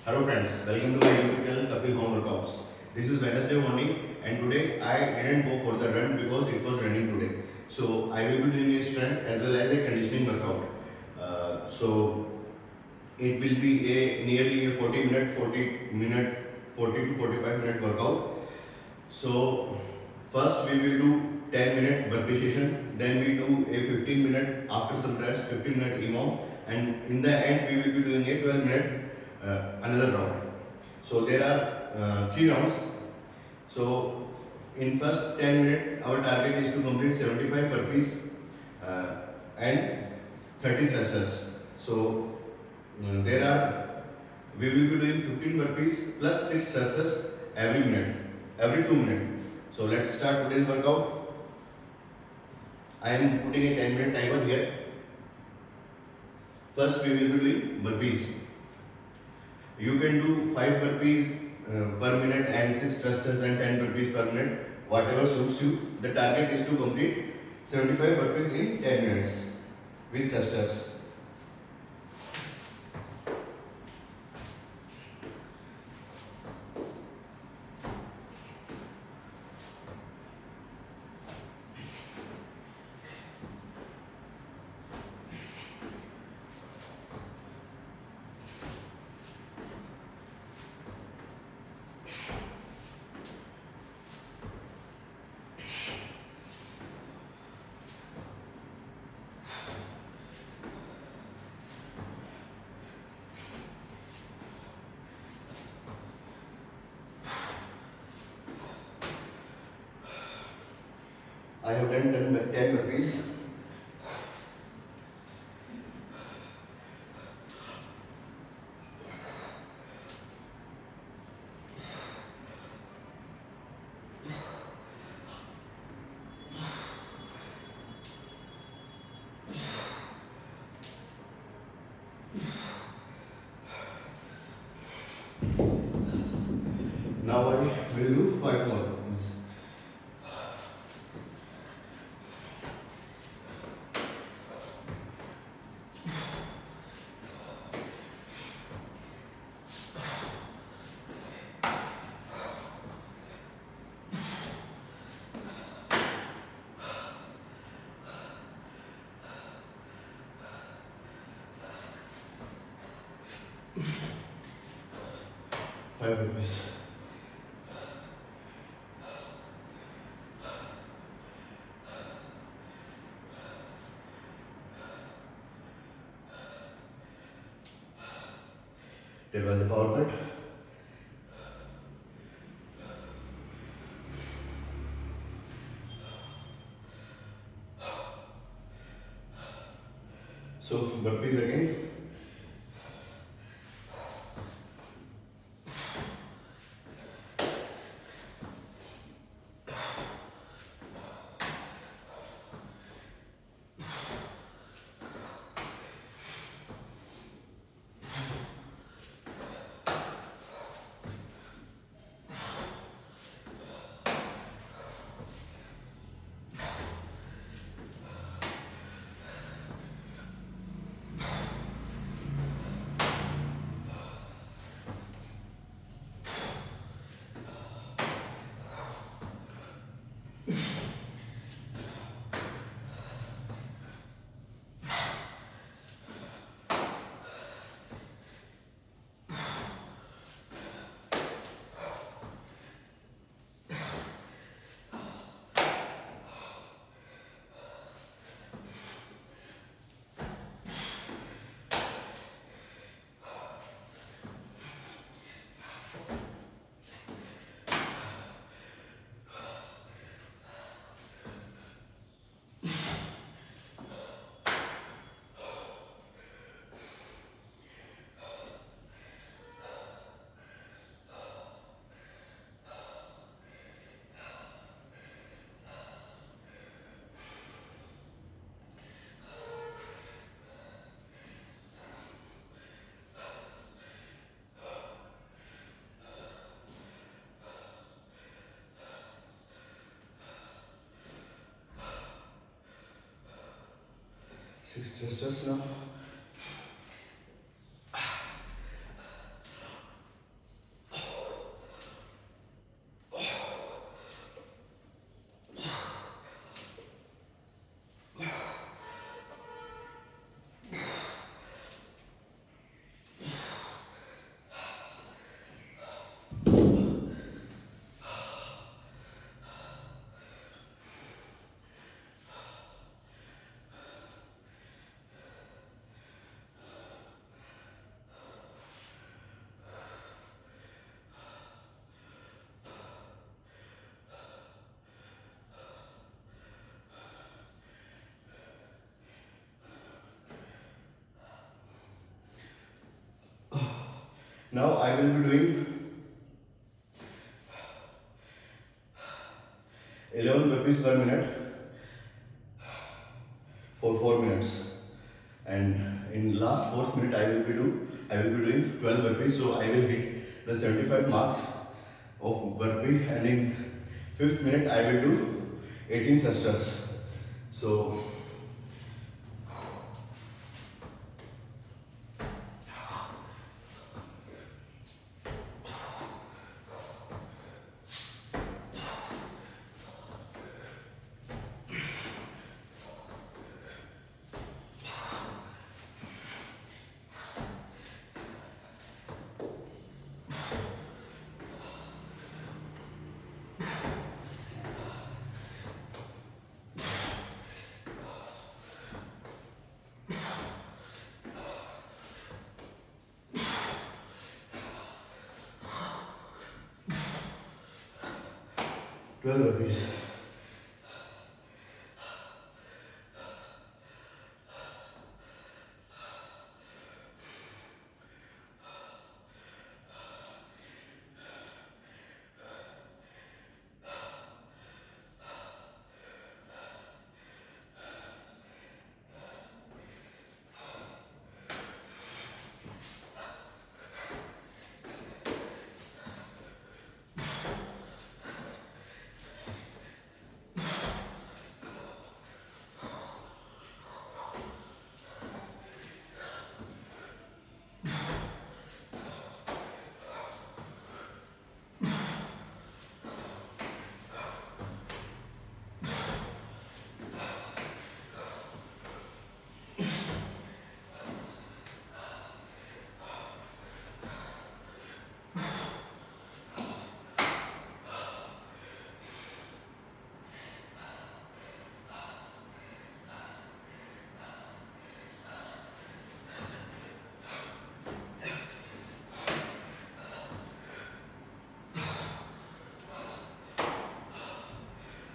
Hello friends, welcome to my YouTube channel Kapil Home Workouts. This is Wednesday morning and today I didn't go for the run because it was raining today. So I will be doing a strength as well as a conditioning workout. So it will be a nearly a 40 to 45 minute workout. So first we will do 10-minute burpee session, then we do a 15-minute after some rest, 15-minute EMOM, and in the end we will be doing a 12-minute another round. So there are three rounds. So in first 10 minutes our target is to complete 75 burpees and 30 thrusters. So there are we will be doing 15 burpees plus 6 thrusters every minute, every 2 minutes. So let's start today's workout. I am putting a 10-minute timer here. First we will be doing burpees. You can do 5 burpees per minute and 6 thrusters and 10 burpees per minute, whatever suits you. The target is to complete 75 burpees in 10 minutes with thrusters. I have done 10 burpees. Now I will do 5 more. Five burpees. There was a power cut. So burpees again. Six thrusters now. Now I will be doing 11 burpees per minute for 4 minutes, and in last 4th minute I will be doing 12 burpees, so I will hit the 75 marks of burpee, and in 5th minute I will do 18 thrusters. So 12 burpees.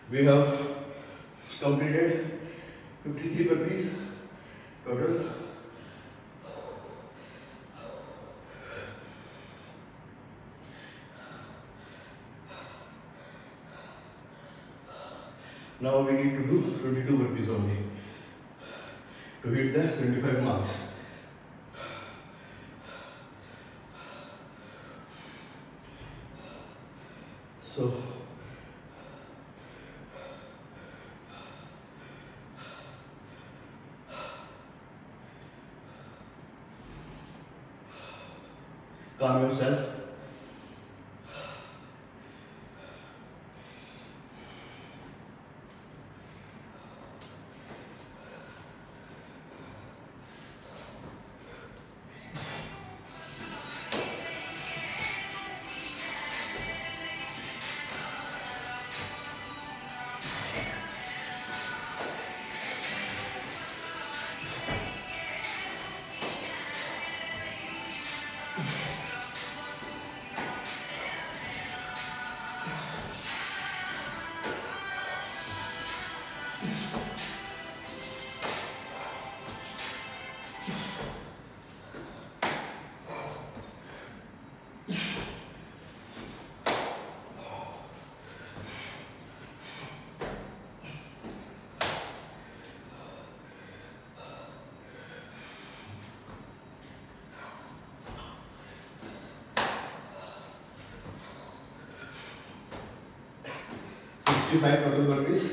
We have completed 53 burpees total. Now we need to do 22 burpees only to hit the 75 marks. So calm yourself. Five total burpees.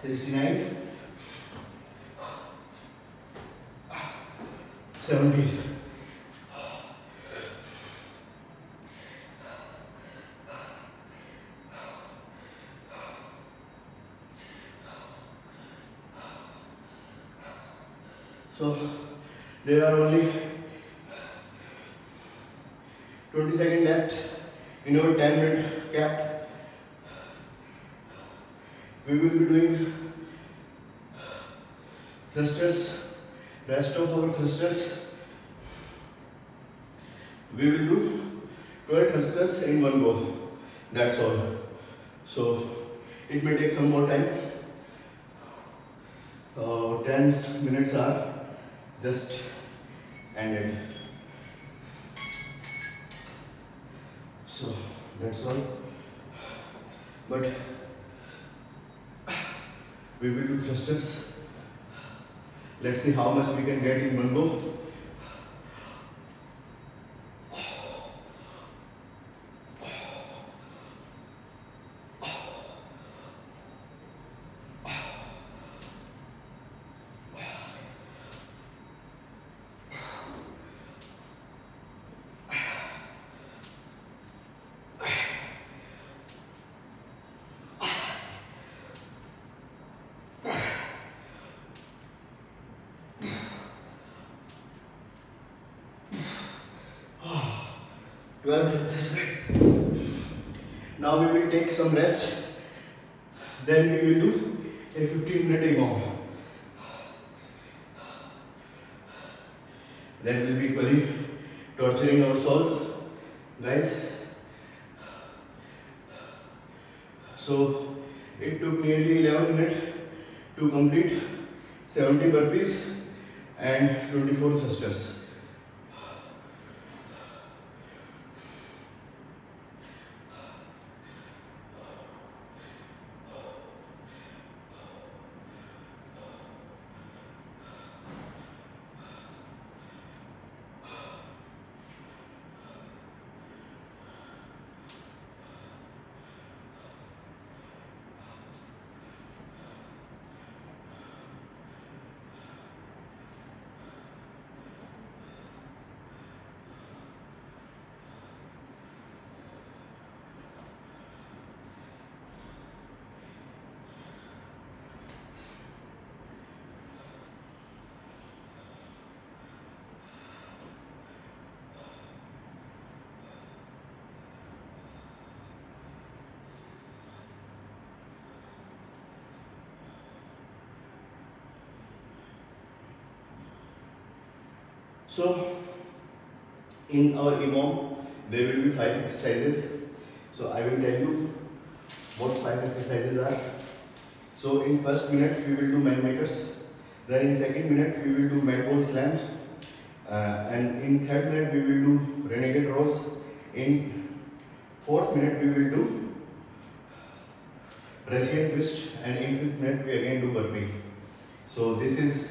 Sixty-nine. 70s. So there are only 20 seconds left in our 10-minute cap. we will be doing thrusters, rest of our thrusters. We will do 12 thrusters in one go. That's all. So it may take some more time. 10 minutes are just ended. So that's all. But we will do thrusters. Let's see how much we can get in one go. Well, now we will take some rest. Then we will do a 15-minute EMOM. That will be equally torturing our soul, guys. So it took nearly 11 minutes to complete 70 burpees and 24 thrusters. So in our EMOM, there will be 5 exercises. So I will tell you what 5 exercises are. So in first minute we will do man makers. Then in second minute we will do mat ball slam. And in third minute we will do renegade rows. In fourth minute we will do Russian twist, and in fifth minute we again do burpee. So this is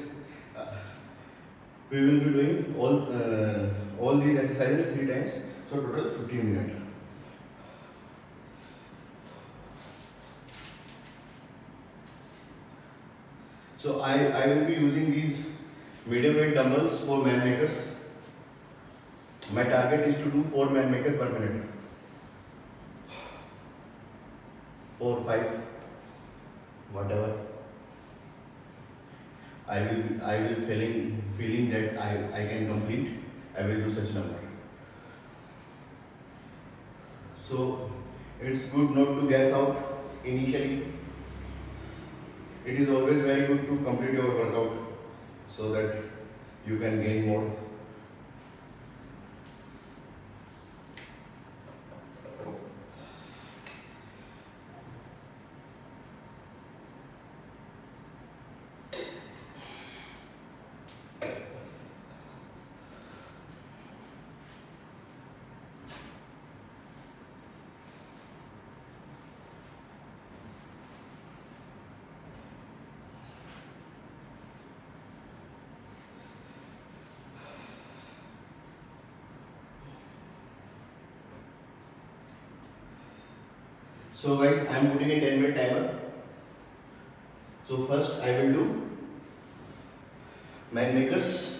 we will be doing all these exercises 3 times. So total 15 minutes. So I will be using these medium weight dumbbells for man makers. My target is to do 4 man maker per minute. 4, 5, whatever. I will feeling that I can complete. I will do such number. So it's good not to gas out initially. It is always very good to complete your workout so that you can gain more. So guys, I am putting a 10-minute timer. So first I will do man makers.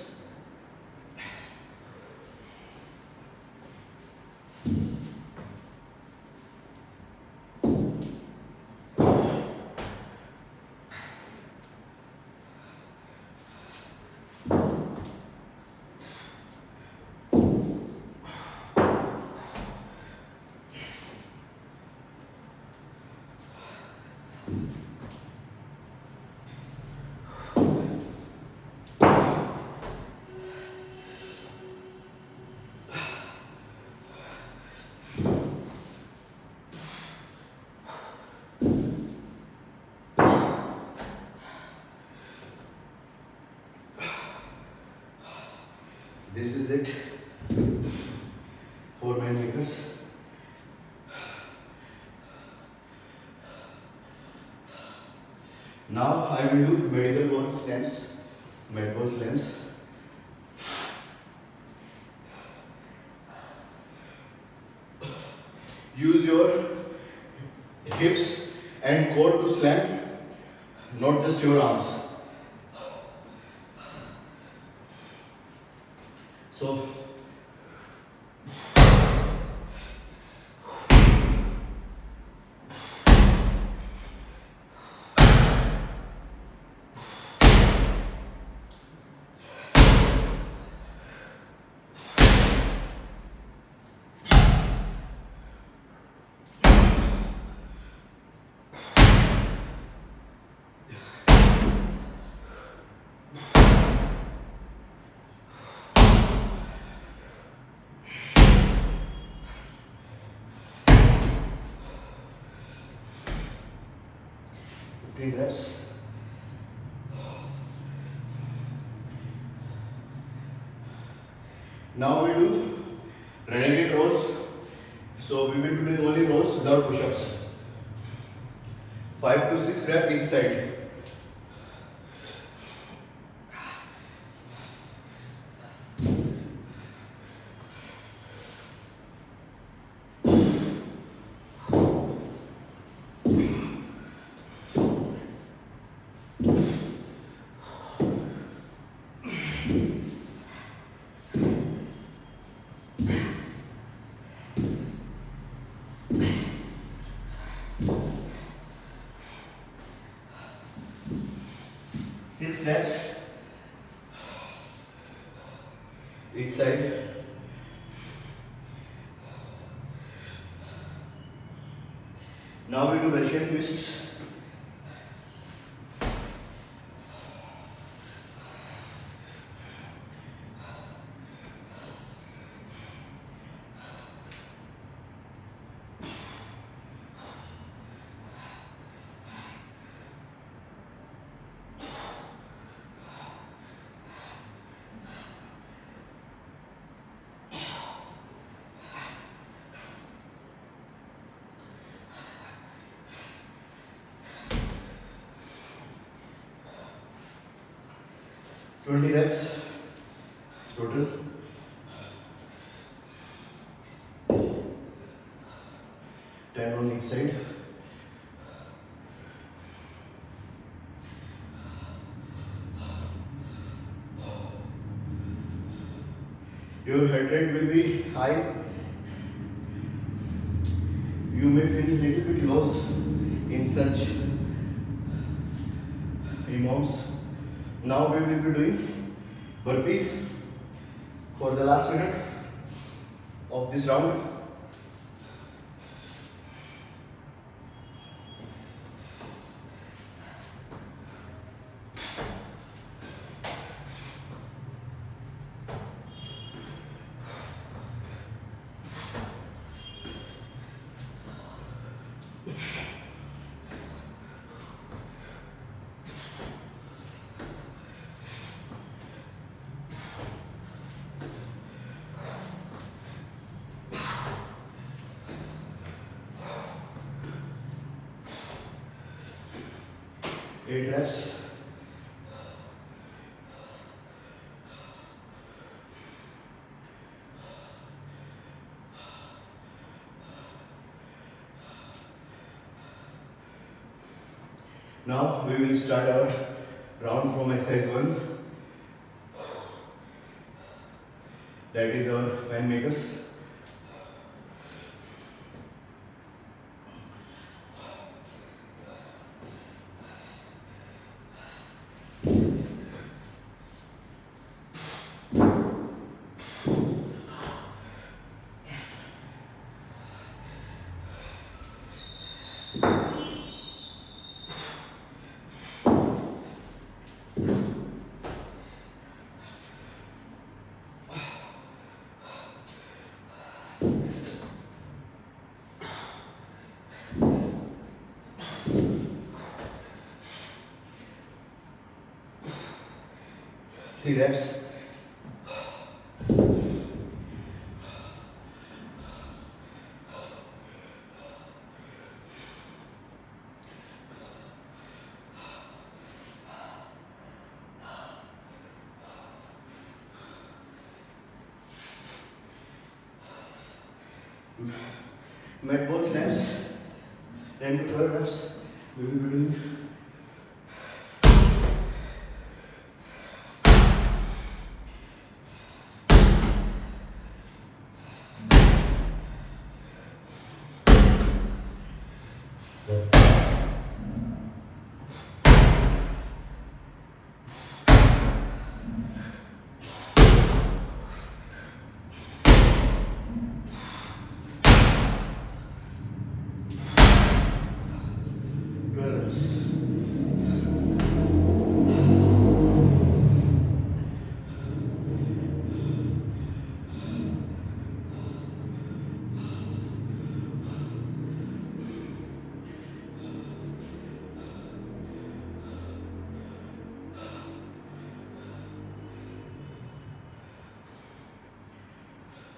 This is it for man makers. Now I will do medical ball slams, med ball slams. Use your hips and core to slam, not just your arms. So reps. Now we do renegade rows. So we will be doing only rows without push-ups. 5 to 6 reps each side. Six reps each side. Now we do Russian twists. Twenty reps total. Ten on each side. Your heart rate will be high. You may feel a little bit lost in such EMOMs. Now we will be doing burpees for the last minute of this round. Eight reps. Now we will start our round from exercise 1. That is our man makers. Three reps. Mat ball snaps, 10 to 12 reps. We will be doing.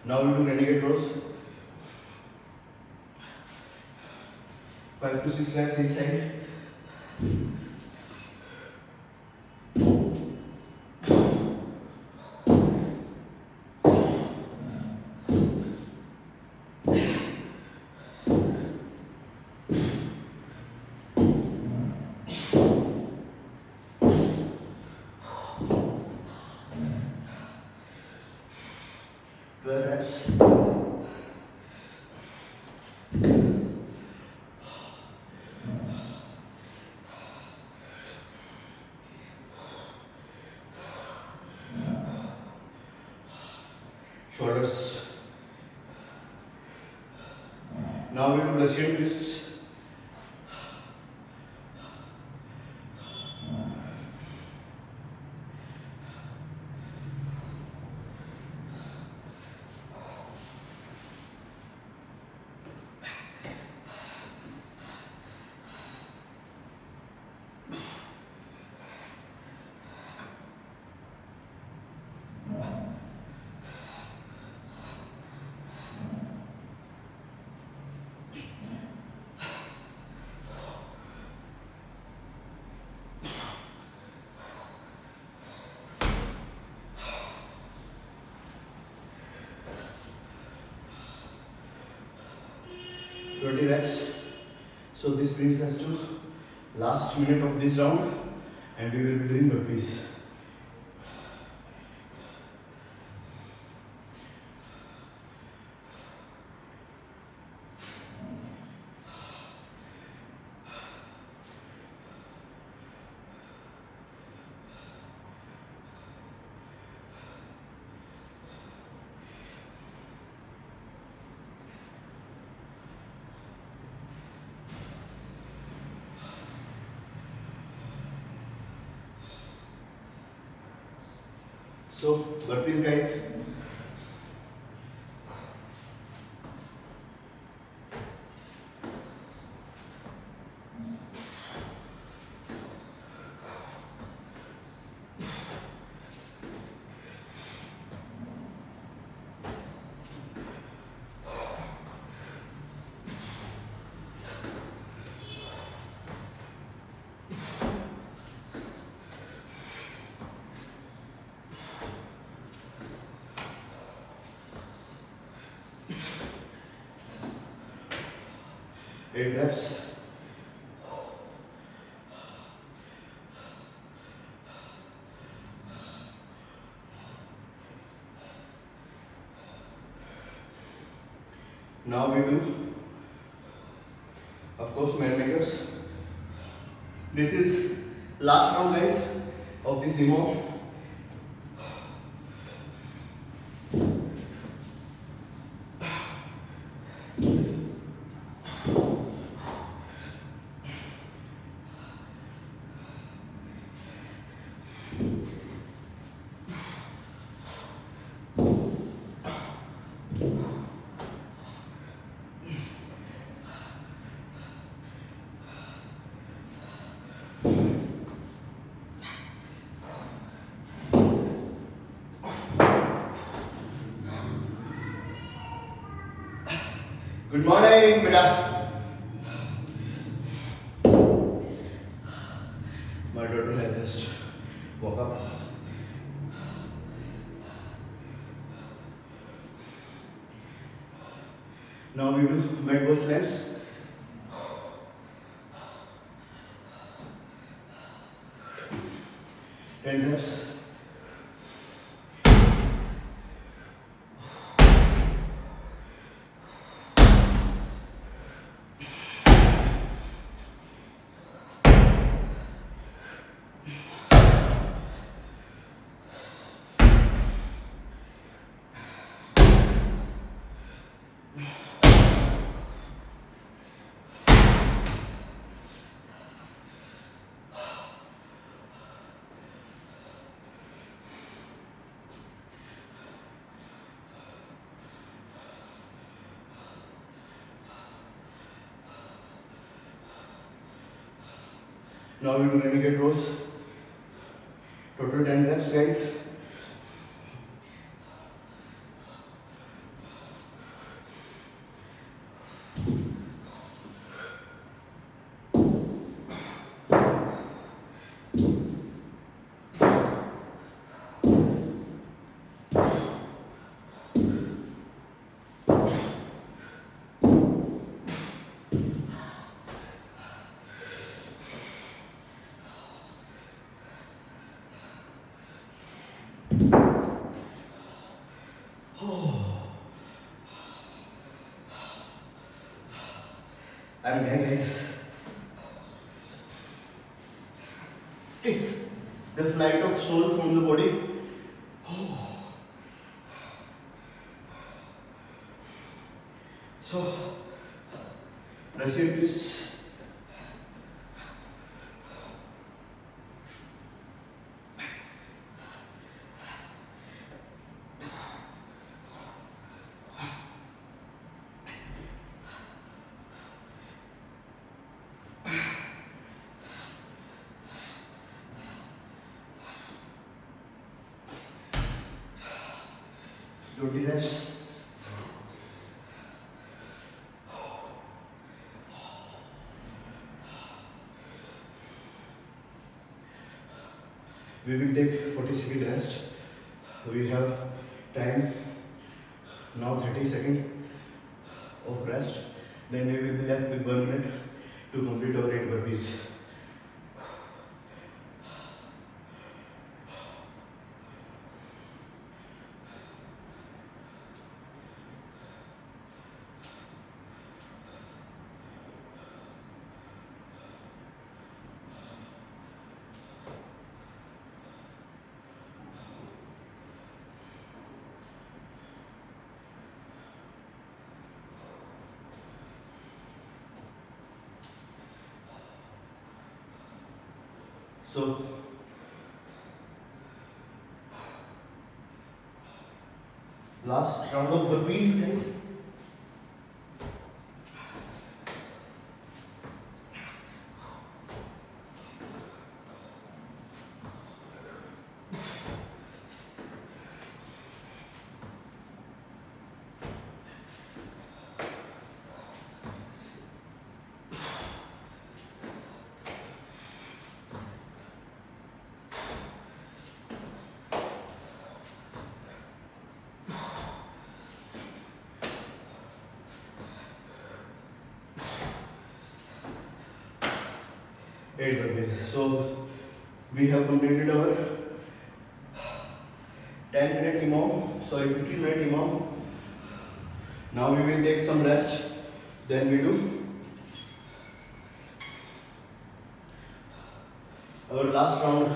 Now we do renegade rows. 5 to 6 reps each side. Shoulders. Now we do Russian twists. Reps. So this brings us to last minute of this round, and we will be doing burpees. So burpees, guys. Eight reps. Now we do, of course, man makers. This is last round, guys, of this EMOM. Good morning, beta. My daughter has just woke up. Now we do med ball slams. Ten reps. Now we do renegade rows. Total 10 reps, guys. I'm done, guys. It's the flight of soul from the body. So, rest in peace. Twenty reps. We will take 40 seconds rest. We have time now 30 seconds of rest. Then we will be left with 1 minute to complete our 8 burpees. So, last round of burpees, guys. Eight burpees. So we have completed our 10-minute EMOM. Sorry, 15-minute EMOM. Now we will take some rest. Then we do our last round,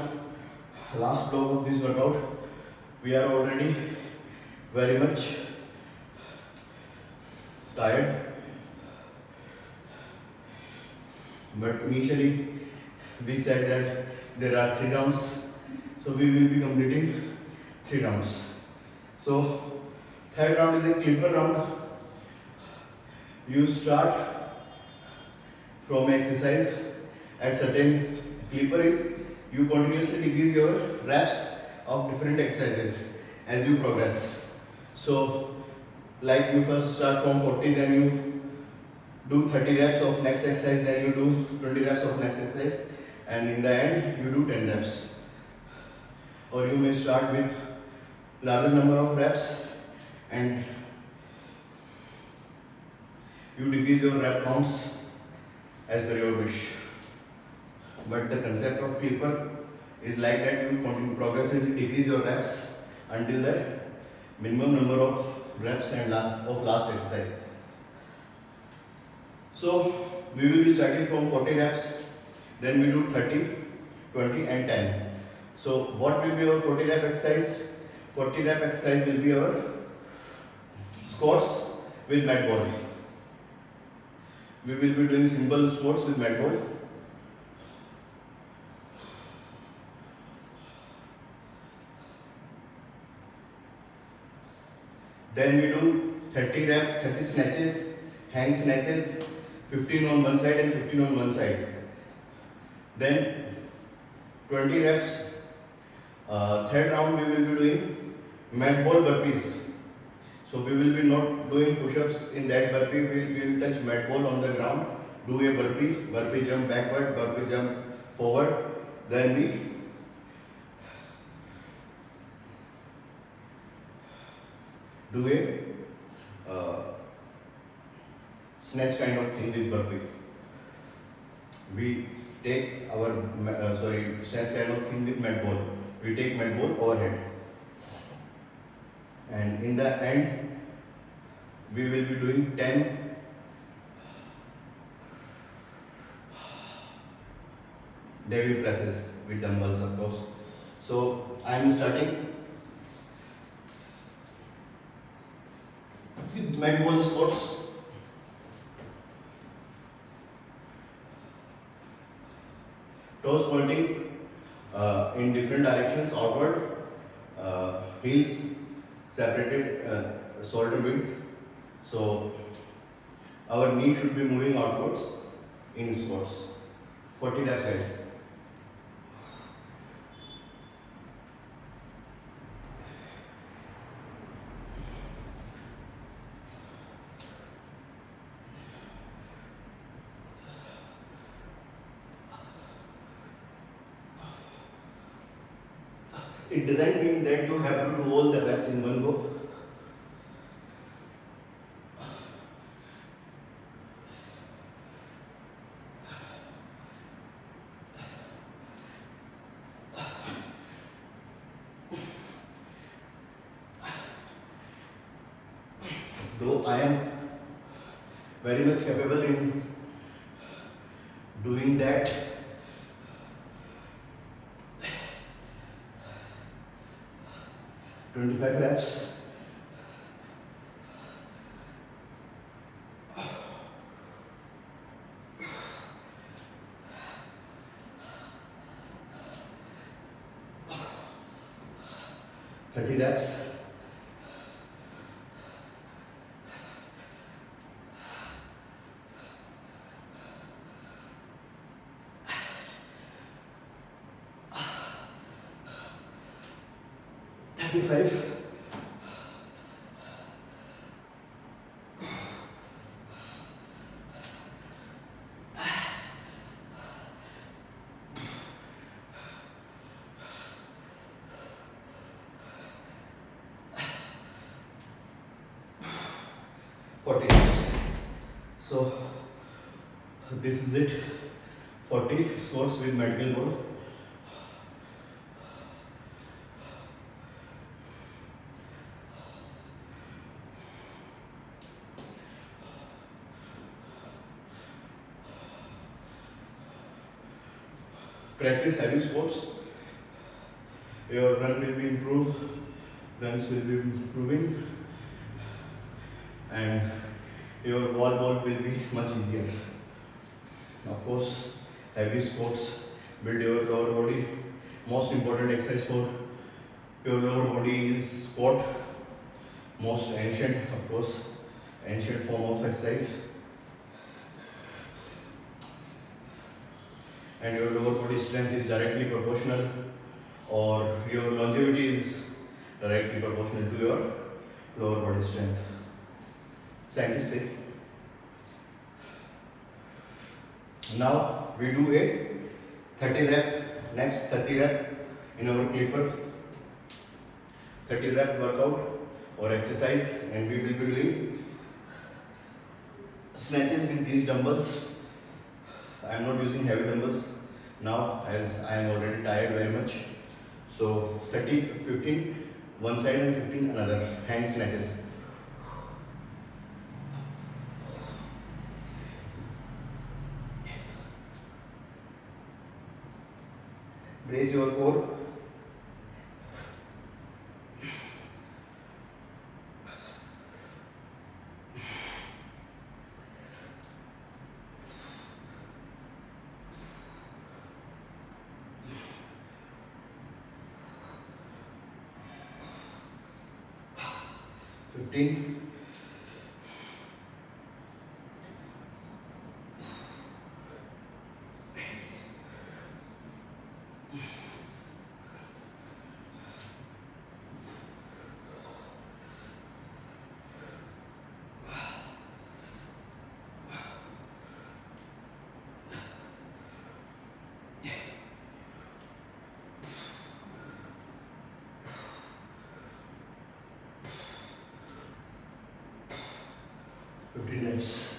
last block of this workout. We are already very much tired, but initially we said that there are 3 rounds, so we will be completing 3 rounds. So third round is a clipper round. You start from exercise at certain clipper is you continuously decrease your reps of different exercises as you progress. So like you first start from 40, then you do 30 reps of next exercise, then you do 20 reps of next exercise, and in the end you do 10 reps. Or you may start with larger number of reps and you decrease your rep counts as per your wish. But the concept of clipper is like that you continue progressively decrease your reps until the minimum number of reps and of last exercise. So we will be starting from 40 reps, then we do 30, 20 and 10. So what will be our 40 rep exercise? 40 rep exercise will be our squats with mat ball. We will be doing simple squats with mat ball. Then we do 30 rep, 30 snatches, hang snatches, 15 on one side and 15 on one side. Then 20 reps. Third round we will be doing mat ball burpees. So we will be not doing push-ups in that burpee. We will touch mat ball on the ground, do a burpee jump backward, burpee jump forward. Then we do a snatch kind of thing with burpee. We take our snatch kind of thing with mat ball. We take mat ball overhead, and in the end we will be doing 10 devil presses with dumbbells, of course. So I am starting with mat ball squats. Toes pointing in different directions outward, heels separated shoulder width. So our knee should be moving outwards in squats. 40 reps, guys. It doesn't mean that you have to do all the reps in one go. Though I am very much capable in doing that, "25 reps. "30 reps. "35. 40 reps. So this is it. 40 squats with medical ball. Practice heavy squats. Your run will be improved. Runs will be improving, and your wall ball will be much easier. Of course, heavy squats build your lower body. Most important exercise for your lower body is squat. Most ancient, of course, ancient form of exercise. And your lower body strength is directly proportional, or your longevity is directly proportional to your lower body strength. Scientists say. Now we do a 30 rep, next 30 rep in our clipper. 30 rep workout or exercise, and we will be doing snatches with these dumbbells. I am not using heavy dumbbells now as I am already tired very much. So 30, 15 one side and 15 another hand snatches. Brace your core. Fifteen. 15 reps.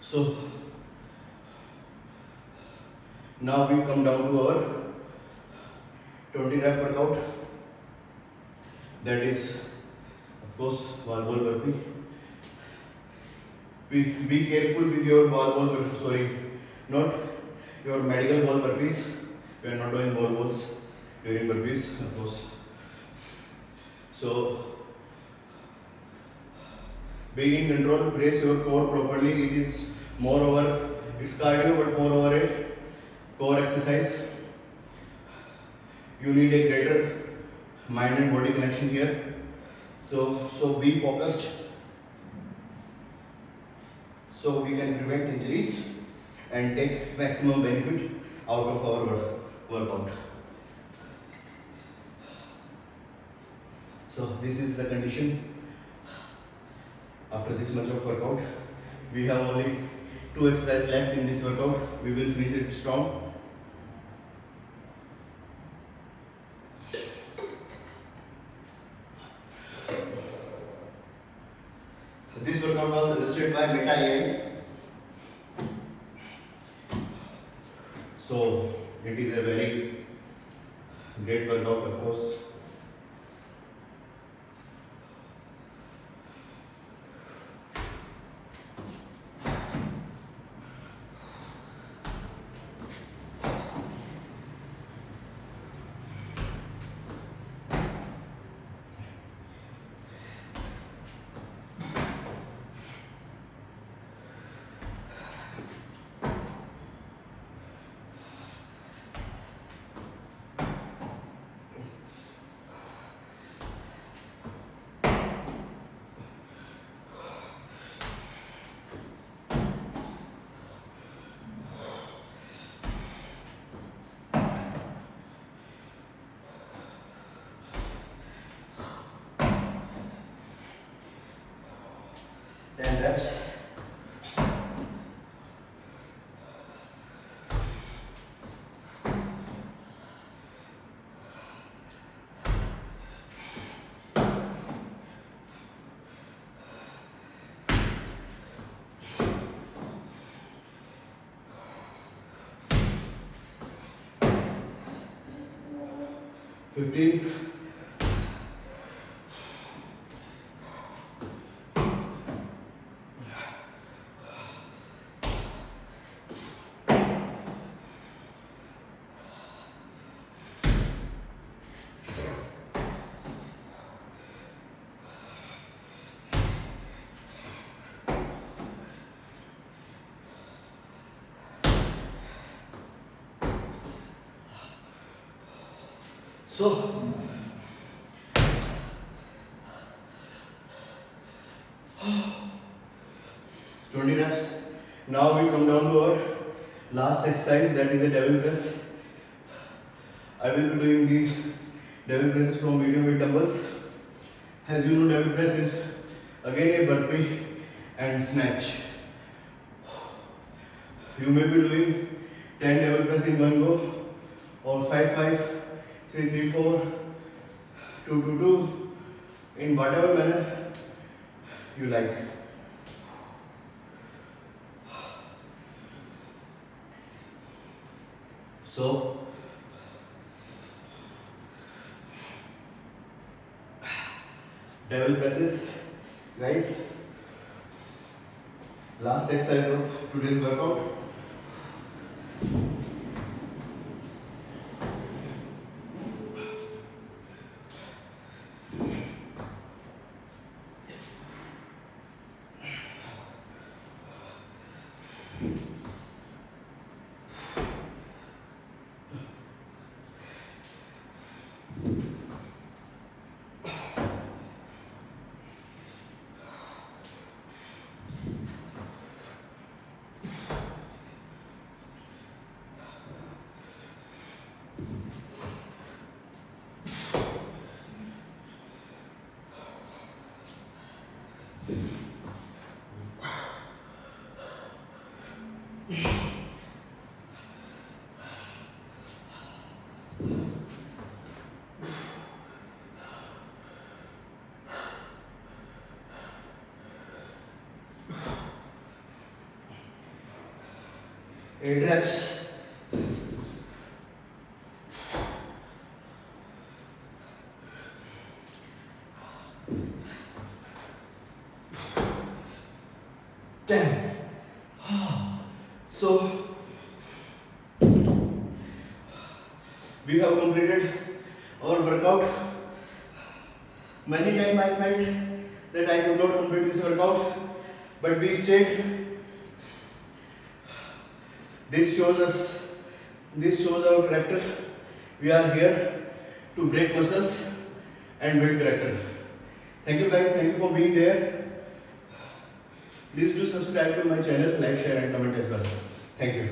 So now we come down to our 20 rep workout. That is, of course, wall ball burpee. Be careful with your wall ball, not your medical ball burpees. We are not doing wall balls during burpees, of course. So, being in control, brace your core properly. It is it's cardio, but more over a core exercise. You need a greater mind and body connection here. So be focused. So we can prevent injuries and take maximum benefit out of our workout. So this is the condition after this much of workout. We have only 2 exercises left in this workout. We will finish it strong. This workout was suggested by Meta AI. So it is a very great workout, of course. Ten reps. Fifteen. 20 reps. Now we come down to our last exercise, that is a devil press. I will be doing these devil presses from medium weight dumbbells. As you know, devil press is again a burpee and snatch. You may be doing 10 devil press in one go, or 5-5, 3-3-4, 2-2-2, in whatever manner you like. So devil presses, guys. Last exercise of today's workout. Eight reps. Ten. So we have completed our workout. Many times I felt that I could not complete this workout, but we stayed. This shows our character. We are here to break muscles and build character. Thank you guys, thank you for being there. Please do subscribe to my channel, like, share and comment as well. Thank you.